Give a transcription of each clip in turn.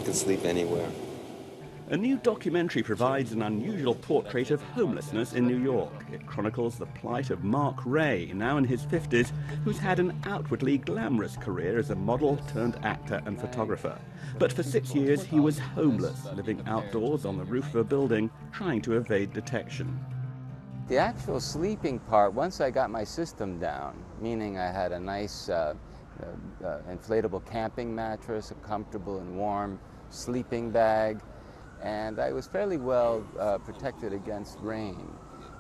can sleep anywhere. A new documentary provides an unusual portrait of homelessness in New York. It chronicles the plight of Mark Reay, now in his 50s, who's had an outwardly glamorous career as a model turned actor and photographer. But for 6 years he was homeless, living outdoors on the roof of a building, trying to evade detection. The actual sleeping part, once I got my system down, meaning I had a nice inflatable camping mattress, a comfortable and warm sleeping bag, and I was fairly well protected against rain.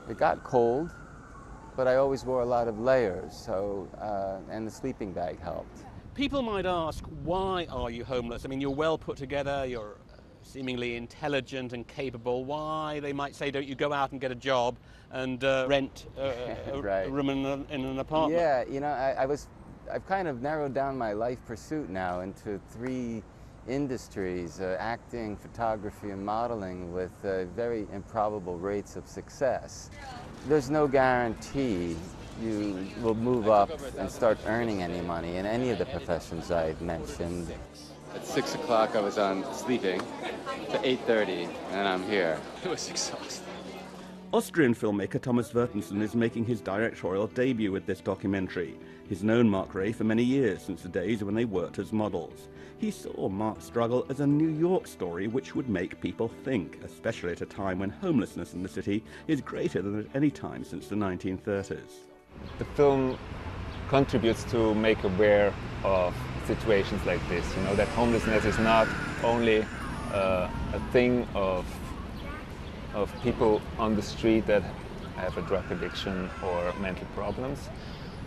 It got cold, but I always wore a lot of layers, so and the sleeping bag helped. People might ask, why are you homeless? I mean, you're well put together, you're seemingly intelligent and capable. Why, they might say, don't you go out and get a job and rent right. a room in an apartment? Yeah, you know, I've kind of narrowed down my life pursuit now into 3 industries, acting, photography, and modeling, with very improbable rates of success. There's no guarantee you will move up and start earning any money in any of the professions I've mentioned. At 6 o'clock I was on sleeping to 8:30, and I'm here. It was exhausting. Austrian filmmaker Thomas Wertensen is making his directorial debut with this documentary. He's known Mark Reay for many years, since the days when they worked as models. He saw Mark's struggle as a New York story which would make people think, especially at a time when homelessness in the city is greater than at any time since the 1930s. The film contributes to make aware of situations like this, you know, that homelessness is not only a thing of people on the street that have a drug addiction or mental problems.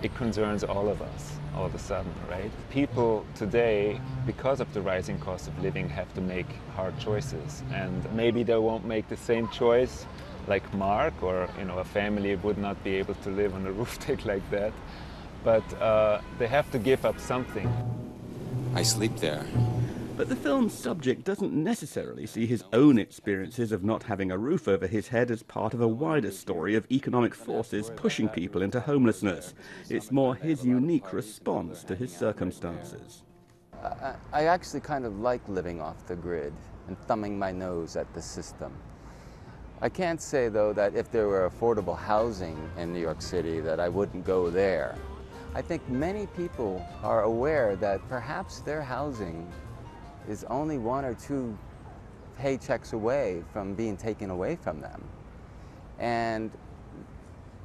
It concerns all of us all of a sudden, right? People today, because of the rising cost of living, have to make hard choices, and maybe they won't make the same choice like Mark, or, you know, a family would not be able to live on a roof deck like that, but they have to give up something. I sleep there. But the film's subject doesn't necessarily see his own experiences of not having a roof over his head as part of a wider story of economic forces pushing people into homelessness. It's more his unique response to his circumstances. I actually kind of like living off the grid and thumbing my nose at the system. I can't say, though, that if there were affordable housing in New York City that I wouldn't go there. I think many people are aware that perhaps their housing is only 1 or 2 paychecks away from being taken away from them. And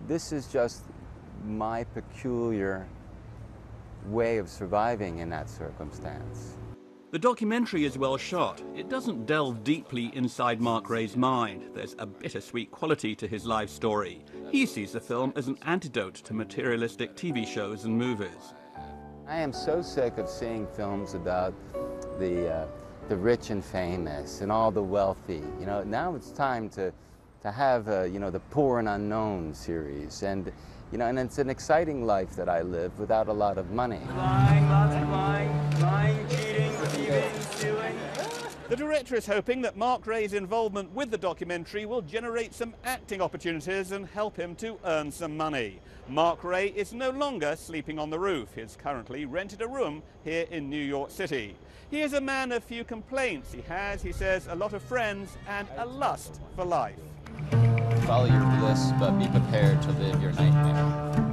this is just my peculiar way of surviving in that circumstance. The documentary is well shot. It doesn't delve deeply inside Mark Reay's mind. There's a bittersweet quality to his life story. He sees the film as an antidote to materialistic TV shows and movies. I am so sick of seeing films about the rich and famous and all the wealthy. You know, now it's time to have you know, the Poor and Unknown series, and you know, and it's an exciting life that I live without a lot of money. Lying, lots of lying, cheating, thieving, stealing. The director is hoping that Mark Reay's involvement with the documentary will generate some acting opportunities and help him to earn some money. Mark Reay is no longer sleeping on the roof. He's currently rented a room here in New York City. He is a man of few complaints. He has, he says, a lot of friends and a lust for life. Follow your bliss, but be prepared to live your nightmare.